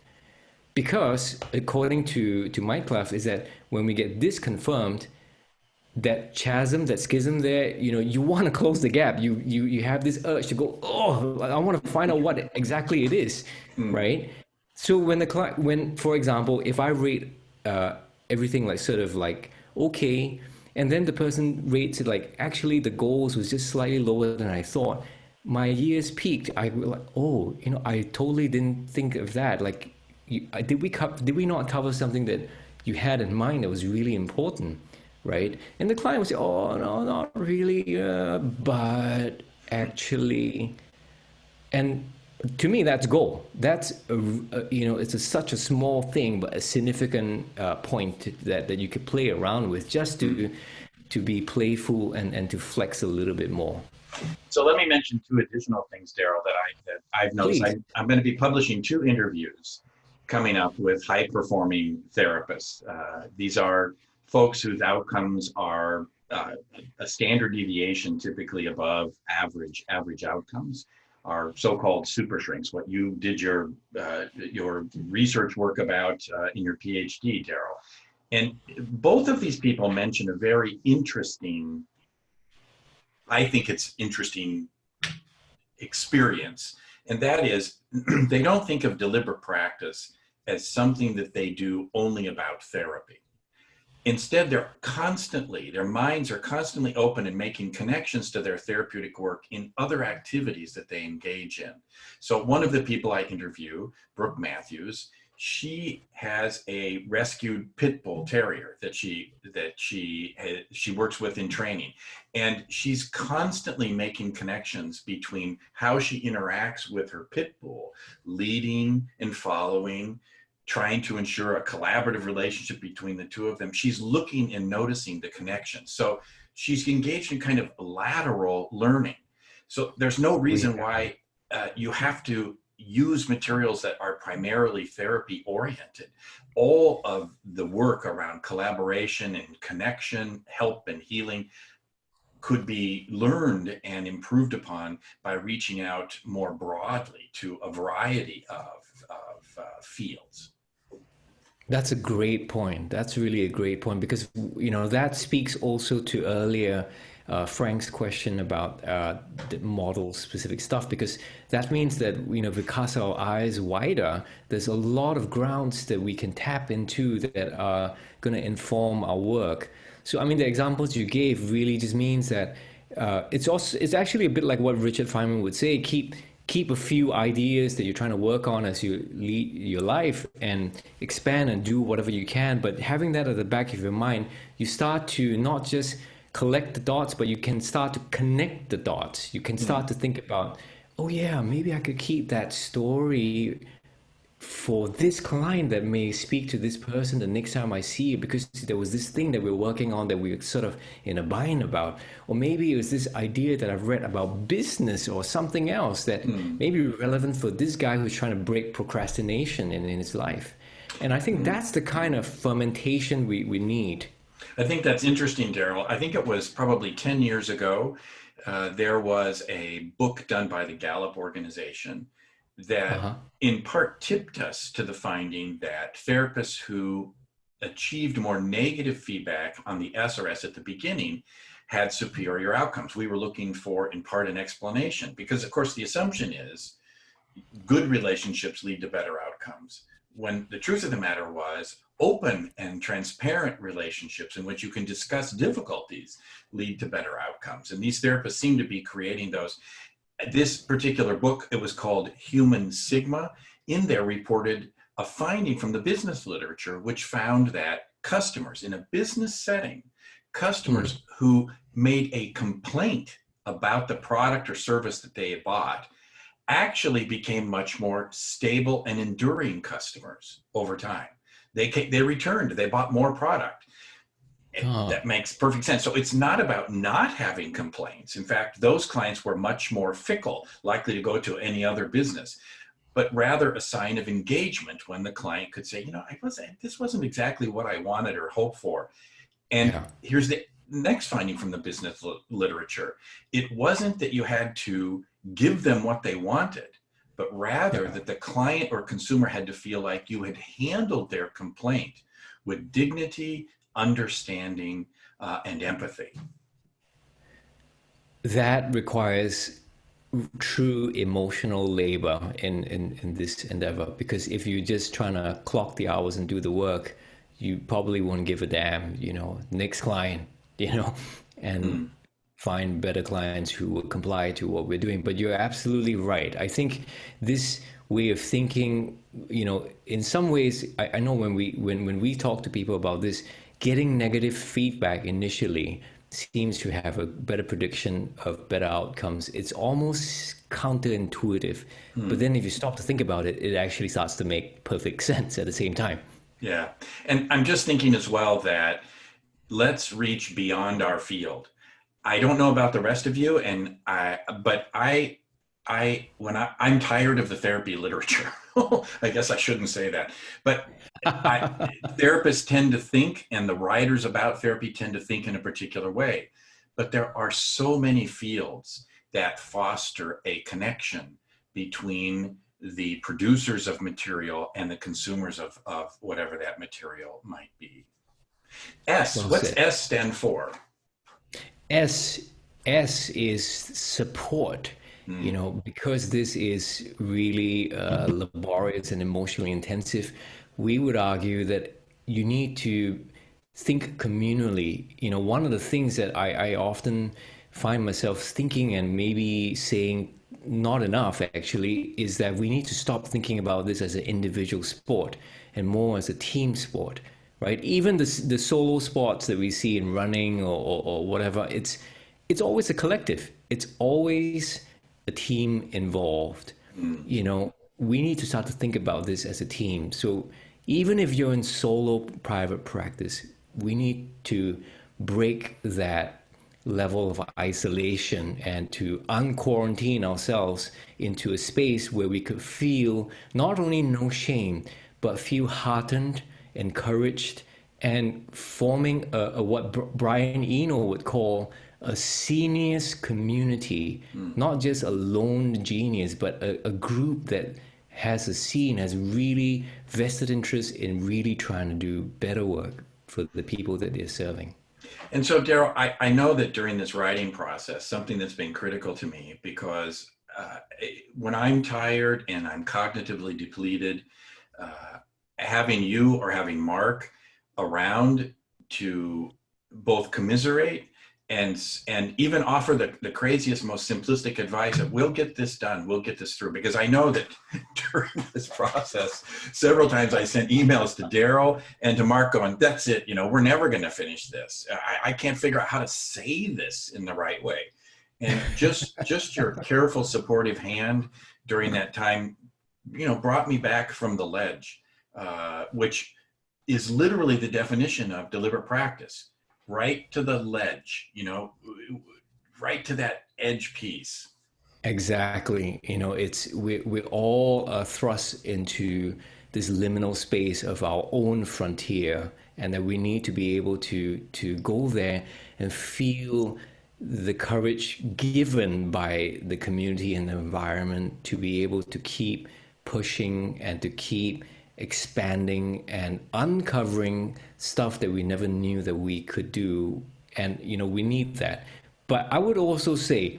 Because according to Myclef, is that when we get disconfirmed, that chasm, that schism there, you know, you want to close the gap. You have this urge to go, oh, I want to find out what exactly it is, right? So when the client, when, for example, if I rate everything like sort of like okay, and then the person rates it like actually the goals was just slightly lower than I thought, my years peaked. I was like, oh, you know, I totally didn't think of that. Like, did we not cover something that you had in mind that was really important? Right? And the client would say, oh, no, not really, but actually, and to me, that's goal. That's, you know, it's such a small thing, but a significant point that you could play around with just to be playful and to flex a little bit more. So let me mention two additional things, Daryl, that I've noticed. I'm going to be publishing 2 interviews coming up with high-performing therapists. These are folks whose outcomes are a standard deviation, typically above average outcomes, are so-called super shrinks. What you did your research work about in your PhD, Daryl. And both of these people mention a very interesting, I think it's interesting experience, and that is they don't think of deliberate practice as something that they do only about therapy. Instead, their minds are constantly open and making connections to their therapeutic work in other activities that they engage in. So one of the people I interview, Brooke Matthews, she has a rescued pit bull terrier that she works with in training. And she's constantly making connections between how she interacts with her pit bull, leading and following, trying to ensure a collaborative relationship between the two of them. She's looking and noticing the connection. So she's engaged in kind of lateral learning. So there's no reason why you have to use materials that are primarily therapy oriented. All of the work around collaboration and connection, help and healing could be learned and improved upon by reaching out more broadly to a variety of fields. That's a great point. That's really a great point because, you know, that speaks also to earlier Frank's question about the model specific stuff, because that means that, you know, if we cast our eyes wider, there's a lot of grounds that we can tap into that are going to inform our work. So, I mean, the examples you gave really just means that it's actually a bit like what Richard Feynman would say, keep a few ideas that you're trying to work on as you lead your life and expand and do whatever you can. But having that at the back of your mind, you start to not just collect the dots, but you can start to connect the dots. You can start to think about, oh yeah, maybe I could keep that story for this client that may speak to this person the next time I see it, because there was this thing that we're working on that we were sort of in a bind about. Or maybe it was this idea that I've read about business or something else that may be relevant for this guy who's trying to break procrastination in his life. And I think that's the kind of fermentation we need. I think that's interesting, Daryl. I think it was probably 10 years ago, there was a book done by the Gallup organization that in part tipped us to the finding that therapists who achieved more negative feedback on the SRS at the beginning had superior outcomes. We were looking for, in part, an explanation, because of course the assumption is good relationships lead to better outcomes, when the truth of the matter was open and transparent relationships in which you can discuss difficulties lead to better outcomes. And these therapists seem to be creating those. This particular book, it was called Human Sigma. In there reported a finding from the business literature, which found that customers in a business setting, customers who made a complaint about the product or service that they had bought, actually became much more stable and enduring customers over time. They returned, they bought more product. That makes perfect sense. So it's not about not having complaints. In fact, those clients were much more fickle, likely to go to any other business, but rather a sign of engagement when the client could say, this wasn't exactly what I wanted or hoped for. And here's the next finding from the business literature. It wasn't that you had to give them what they wanted, but rather that the client or consumer had to feel like you had handled their complaint with dignity, understanding, and empathy. That requires true emotional labor in this endeavor, because if you're just trying to clock the hours and do the work, you probably won't give a damn, next client, and find better clients who will comply to what we're doing. But you're absolutely right. I think this way of thinking, in some ways, I know when we talk to people about this, getting negative feedback initially seems to have a better prediction of better outcomes. It's almost counterintuitive. But then if you stop to think about it, it actually starts to make perfect sense at the same time. Yeah. And I'm just thinking as well that let's reach beyond our field. I don't know about the rest of you, but I'm tired of the therapy literature. I guess I shouldn't say that, but therapists tend to think, and the writers about therapy tend to think in a particular way. But there are so many fields that foster a connection between the producers of material and the consumers of whatever that material might be. What's S stand for? S is support. Because this is really laborious and emotionally intensive, we would argue that you need to think communally. One of the things that I often find myself thinking and maybe saying not enough actually is that we need to stop thinking about this as an individual sport and more as a team sport, right? Even the solo sports that we see in running or whatever, it's always a collective. It's always a team involved. We need to start to think about this as a team. So even if you're in solo private practice, we need to break that level of isolation and to unquarantine ourselves into a space where we could feel not only no shame, but feel heartened, encouraged, and forming what Brian Eno would call a genius community, not just a lone genius, but a group that has really vested interest in really trying to do better work for the people that they're serving. And so, Daryl, I know that during this writing process, something that's been critical to me, because when I'm tired and I'm cognitively depleted, having you or having Mark around to both commiserate and even offer the craziest, most simplistic advice of, we'll get this done, we'll get this through. Because I know that during this process, several times I sent emails to Daryl and to Mark going, that's it, we're never going to finish this. I can't figure out how to say this in the right way. And just your careful, supportive hand during that time, brought me back from the ledge, which is literally the definition of deliberate practice. Right to the ledge, right to that edge piece. Exactly. We're all thrust into this liminal space of our own frontier, and that we need to be able to go there and feel the courage given by the community and the environment to be able to keep pushing and to keep expanding and uncovering stuff that we never knew that we could do. And we need that. But I would also say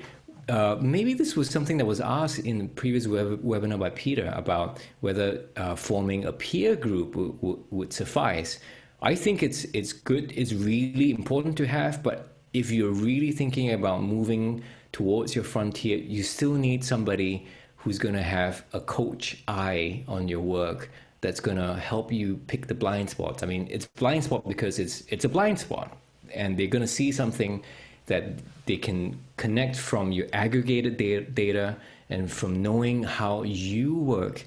maybe this was something that was asked in the previous webinar by Peter about whether forming a peer group would suffice. I think it's good, it's really important to have, but if you're really thinking about moving towards your frontier, you still need somebody who's going to have a coach eye on your work, that's going to help you pick the blind spots. I mean, it's blind spot because it's a blind spot, and they're going to see something that they can connect from your aggregated data and from knowing how you work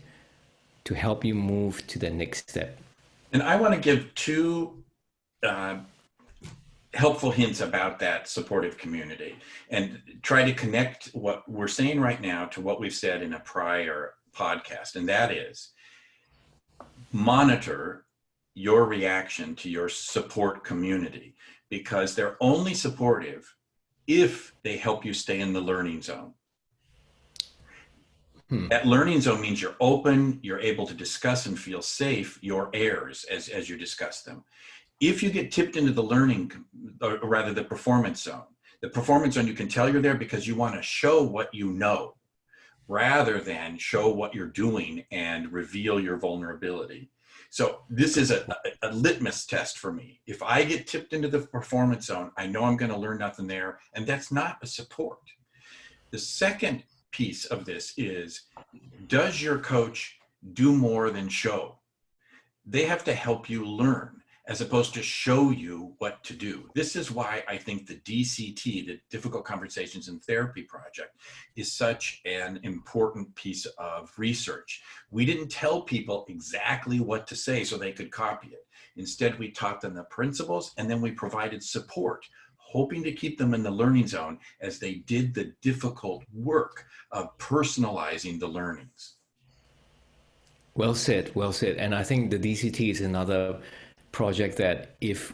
to help you move to the next step. And I want to give two helpful hints about that supportive community, and try to connect what we're saying right now to what we've said in a prior podcast. And that is, monitor your reaction to your support community, because they're only supportive if they help you stay in the learning zone. That learning zone means you're open, you're able to discuss and feel safe your errors as you discuss them. If you get tipped into the learning, or rather the performance zone, you can tell you're there because you want to show what you know, rather than show what you're doing and reveal your vulnerability. So this is a litmus test for me. If I get tipped into the performance zone, I know I'm going to learn nothing there, and that's not a support. The second piece of this is, does your coach do more than show? They have to help you learn, as opposed to show you what to do. This is why I think the DCT, the Difficult Conversations in Therapy Project, is such an important piece of research. We didn't tell people exactly what to say so they could copy it. Instead, we taught them the principles, and then we provided support, hoping to keep them in the learning zone as they did the difficult work of personalizing the learnings. Well said, well said. And I think the DCT is another project that if,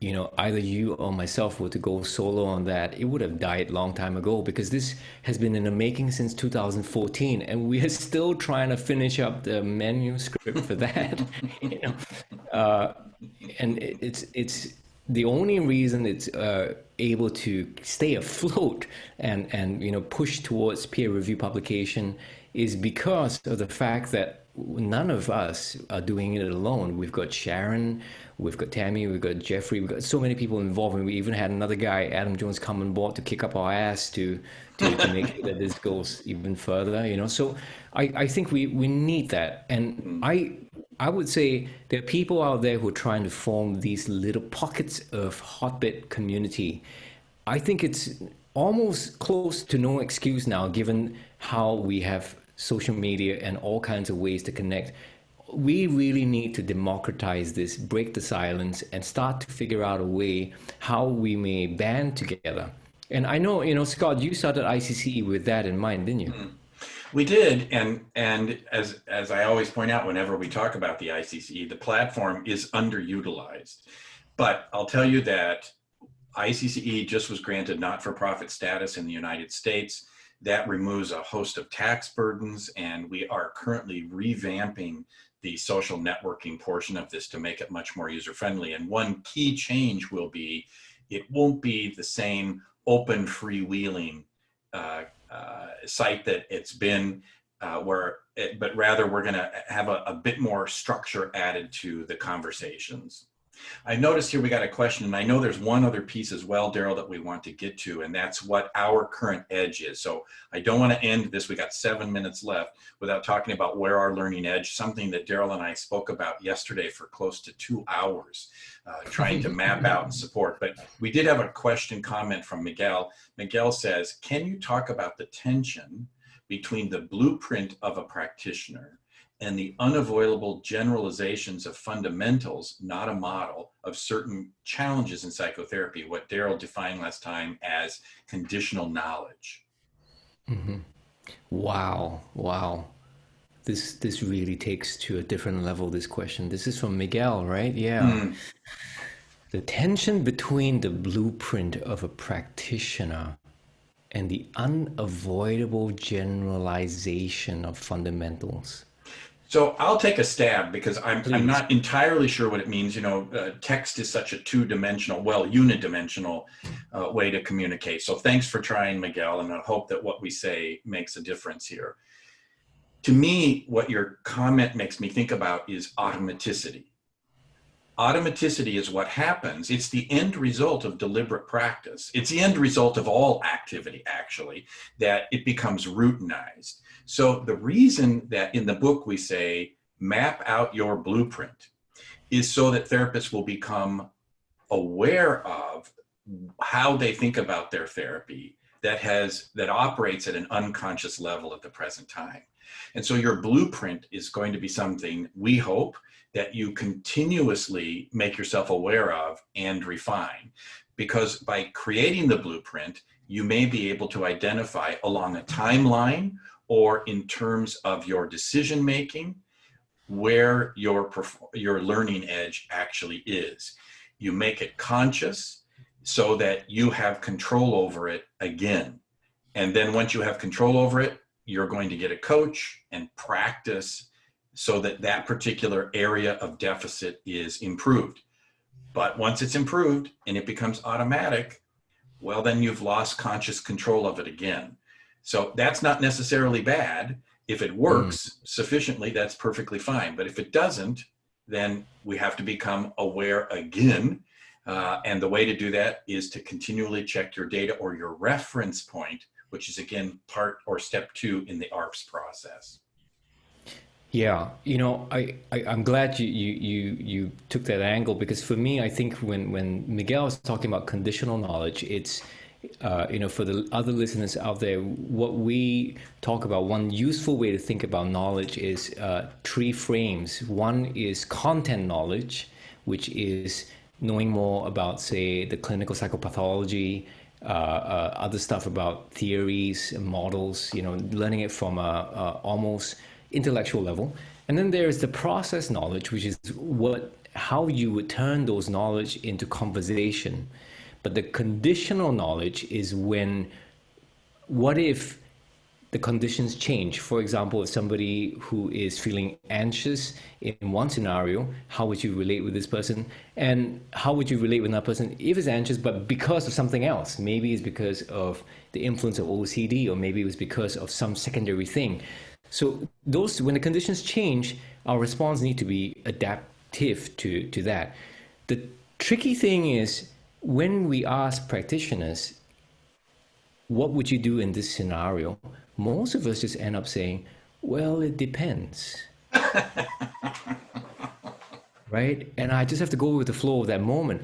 you know, either you or myself were to go solo on that, it would have died a long time ago, because this has been in the making since 2014, and we are still trying to finish up the manuscript for that. You know, and it's the only reason it's able to stay afloat and you know, push towards peer review publication is because of the fact that none of us are doing it alone. We've got Sharon, we've got Tammy, we've got Jeffrey, we've got so many people involved, and we even had another guy, Adam Jones, come on board to kick up our ass to make sure that this goes even further, you know. So I think we need that. And I would say there are people out there who are trying to form these little pockets of hotbed community. I think it's almost close to no excuse now, given how we have social media and all kinds of ways to connect. We really need to democratize this, break the silence, and start to figure out a way how we may band together. And I know, you know, Scott, you started ICCE with that in mind, didn't you? We did, and as I always point out whenever we talk about the ICCE, the platform is underutilized. But I'll tell you that ICCE just was granted not-for-profit status in the United States. That removes a host of tax burdens, and we are currently revamping the social networking portion of this to make it much more user-friendly. And one key change will be, it won't be the same open freewheeling site that it's been, but rather we're going to have a bit more structure added to the conversations. I noticed here we got a question, and I know there's one other piece as well, Daryl, that we want to get to, and that's what our current edge is. So I don't want to end this, we got 7 minutes left, without talking about where our learning edge, something that Daryl and I spoke about yesterday for close to 2 hours, trying to map out and support. But we did have a question comment from Miguel. Miguel says, can you talk about the tension between the blueprint of a practitioner and the unavoidable generalizations of fundamentals, not a model, of certain challenges in psychotherapy, what Daryl defined last time as conditional knowledge? Mm-hmm. Wow. This really takes to a different level, this question. This is from Miguel, right? Yeah. The tension between the blueprint of a practitioner and the unavoidable generalization of fundamentals. So I'll take a stab, because I'm not entirely sure what it means. You know, text is such a two-dimensional, well, unidimensional way to communicate. So thanks for trying, Miguel, and I hope that what we say makes a difference here. To me, what your comment makes me think about is automaticity. Automaticity is what happens. It's the end result of deliberate practice. It's the end result of all activity, actually, that it becomes routinized. So the reason that in the book we say, map out your blueprint, is so that therapists will become aware of how they think about their therapy that operates at an unconscious level at the present time. And so your blueprint is going to be something, we hope, that you continuously make yourself aware of and refine. because by creating the blueprint, you may be able to identify along a timeline or in terms of your decision making where your learning edge actually is. You make it conscious so that you have control over it again. And then once you have control over it, you're going to get a coach and practice so that that particular area of deficit is improved. But once it's improved and it becomes automatic, well, then you've lost conscious control of it again. So that's not necessarily bad. If it works sufficiently, that's perfectly fine. But if it doesn't, then we have to become aware again. And the way to do that is to continually check your data or your reference point, which is again part or step 2 in the ARPS process. Yeah, I'm glad you took that angle, because for me, I think when Miguel is talking about conditional knowledge, it's for the other listeners out there, what we talk about, one useful way to think about knowledge is 3 frames. One is content knowledge, which is knowing more about, say, the clinical psychopathology, other stuff about theories and models, learning it from a almost intellectual level. And then there's the process knowledge, which is how you would turn those knowledge into conversation. But the conditional knowledge is what if the conditions change? For example, if somebody who is feeling anxious in one scenario, how would you relate with this person? And how would you relate with that person if it's anxious, but because of something else? Maybe it's because of the influence of OCD, or maybe it was because of some secondary thing. So when the conditions change, our response needs to be adaptive to that. The tricky thing is, when we ask practitioners, what would you do in this scenario? Most of us just end up saying, well, it depends. Right? And I just have to go with the flow of that moment.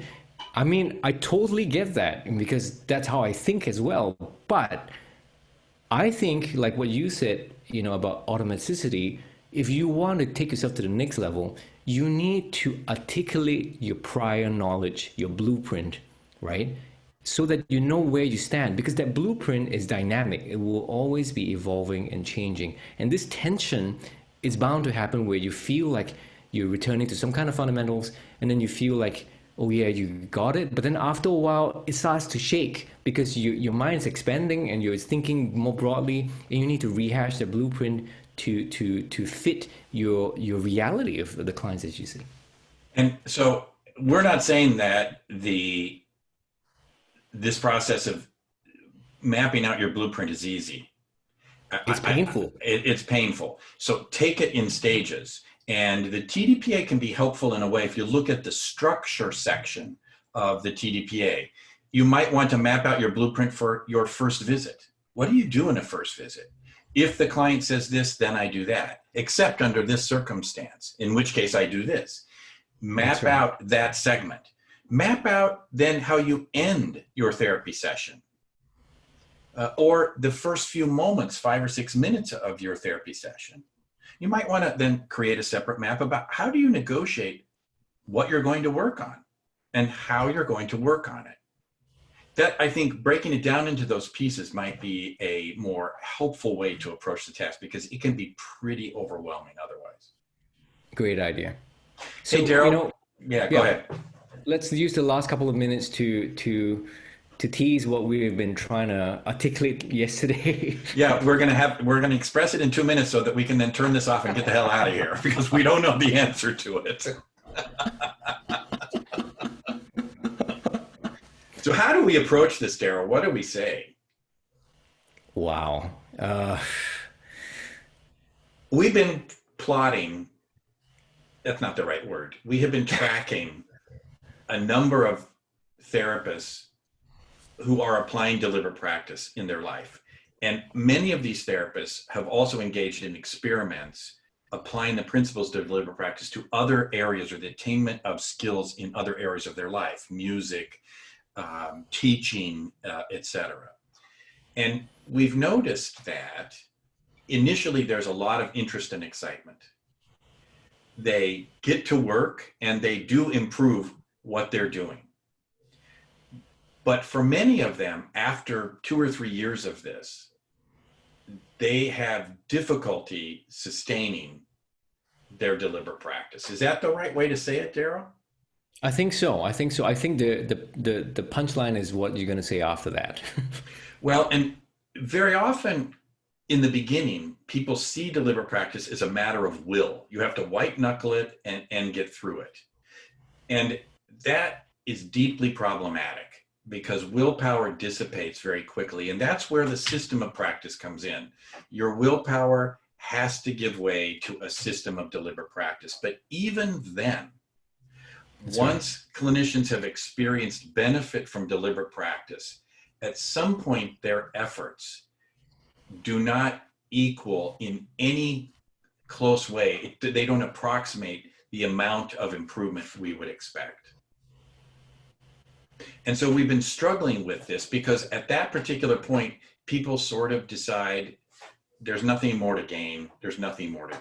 I mean, I totally get that, because that's how I think as well. But I think, like what you said, about automaticity, if you want to take yourself to the next level, you need to articulate your prior knowledge, your blueprint, right? So that you know where you stand, because that blueprint is dynamic. It will always be evolving and changing. And this tension is bound to happen where you feel like you're returning to some kind of fundamentals, and then you feel like, oh yeah, you got it. But then after a while, it starts to shake, because your mind's expanding and you're thinking more broadly, and you need to rehash the blueprint to fit your reality of the clients that you see. And so we're not saying that this process of mapping out your blueprint is easy. It's painful. It's painful. So take it in stages. And the TDPA can be helpful in a way. If you look at the structure section of the TDPA, you might want to map out your blueprint for your first visit. What do you do in a first visit? If the client says this, then I do that, except under this circumstance, in which case I do this. Map out that segment. Map out then how you end your therapy session, or the first few moments, 5 or 6 minutes of your therapy session. You might want to then create a separate map about how do you negotiate what you're going to work on and how you're going to work on it. That, I think, breaking it down into those pieces might be a more helpful way to approach the task, because it can be pretty overwhelming otherwise. Great idea. So, hey, Daryl. Go ahead. Let's use the last couple of minutes to tease what we've been trying to articulate yesterday. Yeah, we're gonna express it in 2 minutes so that we can then turn this off and get the hell out of here, because we don't know the answer to it. So how do we approach this, Daryl? What do we say? Wow. We've been plotting, that's not the right word. We have been tracking a number of therapists who are applying deliberate practice in their life. And many of these therapists have also engaged in experiments applying the principles of deliberate practice to other areas, or the attainment of skills in other areas of their life, music, teaching, etc. And we've noticed that initially there's a lot of interest and excitement. They get to work and they do improve what they're doing. But for many of them, after 2 or 3 years of this, they have difficulty sustaining their deliberate practice. Is that the right way to say it, Daryl? I think so. I think so. I think the punchline is what you're going to say after that. Well, and very often in the beginning, people see deliberate practice as a matter of will. You have to white knuckle it and get through it. And that is deeply problematic because willpower dissipates very quickly. And that's where the system of practice comes in. Your willpower has to give way to a system of deliberate practice. But even then, once clinicians have experienced benefit from deliberate practice, at some point their efforts do not equal in any close way. They don't approximate the amount of improvement we would expect. And so we've been struggling with this because at that particular point, people sort of decide there's nothing more to gain, there's nothing more to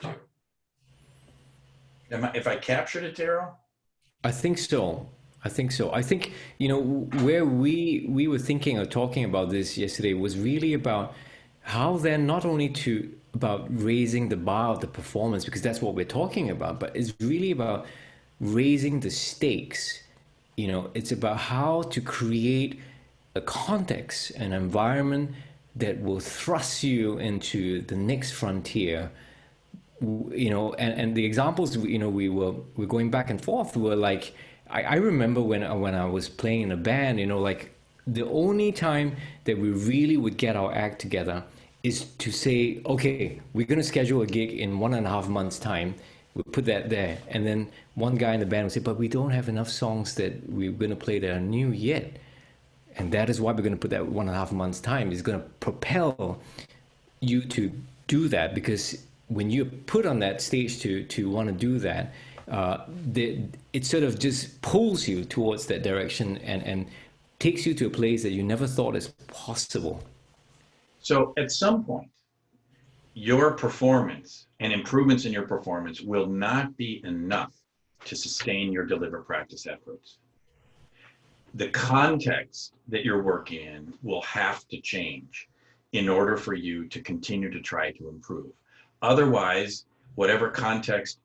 do. If I captured it, Daryl? I think so. I think so. I think, where we were thinking or talking about this yesterday was really about how then not only about raising the bar of the performance, because that's what we're talking about, but it's really about raising the stakes. It's about how to create a context, an environment that will thrust you into the next frontier. And the examples, we're going back and forth were like, I remember when I was playing in a band, like the only time that we really would get our act together is to say, okay, we're going to schedule a gig in 1.5 months' time. We'll put that there. And then one guy in the band would say, but we don't have enough songs that we're going to play that are new yet. And that is why we're going to put that 1.5 months' time. It's going to propel you to do that, because when you're put on that stage to want to do that, it sort of just pulls you towards that direction and takes you to a place that you never thought is possible. So at some point, your performance and improvements in your performance will not be enough to sustain your deliberate practice efforts. The context that you're working in will have to change in order for you to continue to try to improve. Otherwise, whatever context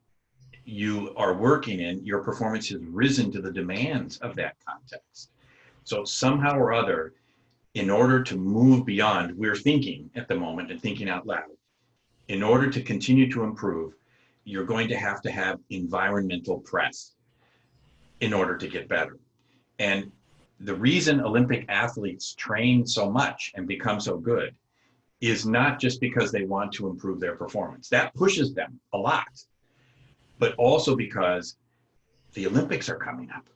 you are working in, your performance has risen to the demands of that context. So somehow or other, in order to move beyond, we're thinking at the moment and thinking out loud, in order to continue to improve, you're going to have environmental press in order to get better. And the reason Olympic athletes train so much and become so good is not just because they want to improve their performance. That pushes them a lot, but also because the Olympics are coming up.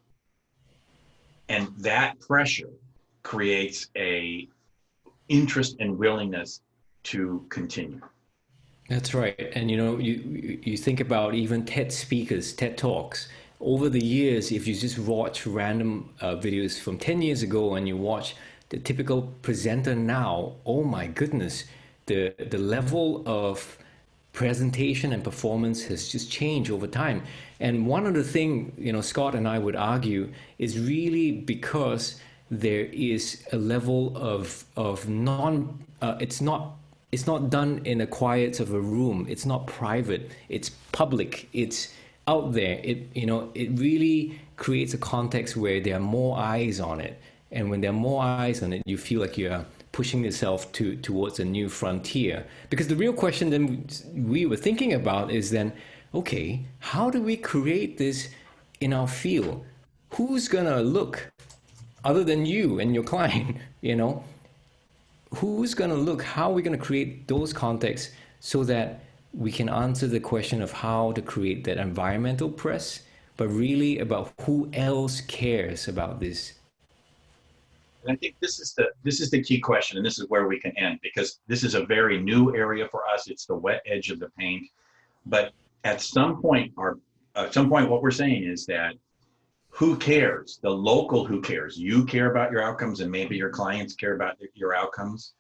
And that pressure creates a interest and willingness to continue. That's right. And you think about even TED speakers, TED Talks. Over the years, if you just watch random videos from 10 years ago and you watch the typical presenter now, oh my goodness, the level of presentation and performance has just changed over time. And one of the things, Scott and I would argue is really because there is a level of it's not done in the quiet of a room. It's not private. It's public. It's out there. It really creates a context where there are more eyes on it. And when there are more eyes on it, you feel like you're pushing yourself towards a new frontier. Because the real question then we were thinking about is then, okay, how do we create this in our field? Who's gonna look other than you and your client, Who's going to look? How are we going to create those contexts so that we can answer the question of how to create that environmental press, but really about who else cares about this? And I think this is the key question, and this is where we can end, because this is a very new area for us. It's the wet edge of the paint. But at some point, what we're saying is that who cares? The local who cares. You care about your outcomes, and maybe your clients care about your outcomes.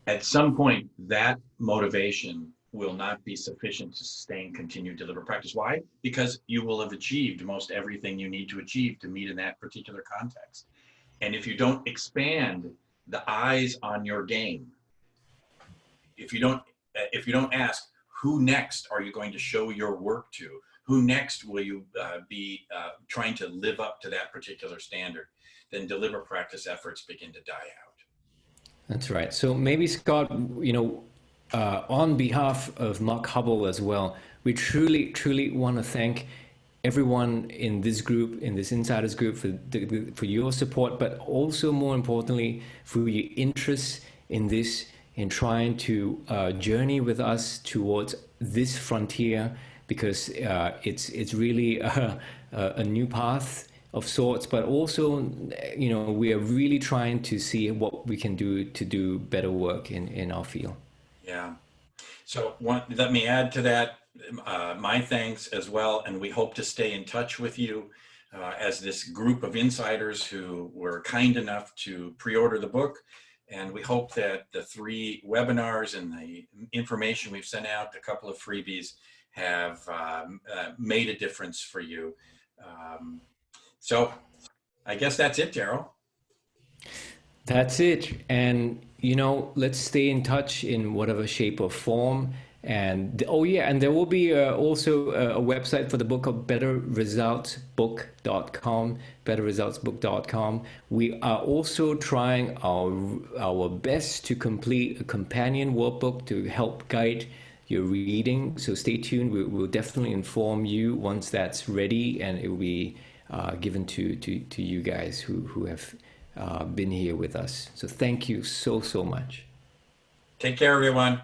At some point, that motivation will not be sufficient to sustain continued deliberate practice. Why? Because you will have achieved most everything you need to achieve to meet in that particular context. And if you don't expand the eyes on your game, if you don't ask, who next are you going to show your work to? Who next will you be trying to live up to that particular standard? Then deliberate practice efforts begin to die out. That's right. So maybe Scott, on behalf of Mark Hubble as well, we truly, truly want to thank everyone in this group, in this insiders group, for your support, but also more importantly for your interest in this, in trying to journey with us towards this frontier, because it's really a new path of sorts, but also, we are really trying to see what we can do to do better work in our field. Yeah. So let me add to that my thanks as well, and we hope to stay in touch with you as this group of insiders who were kind enough to pre-order the book. And we hope that the 3 webinars and the information we've sent out, a couple of freebies, have made a difference for you. So I guess that's it, Daryl. That's it. And, let's stay in touch in whatever shape or form. And and there will be also a website for the book of betterresultsbook.com, betterresultsbook.com. We are also trying our best to complete a companion workbook to help guide your reading. So stay tuned. We'll definitely inform you once that's ready, and it will be given to you guys who have been here with us. So thank you so much. Take care, everyone.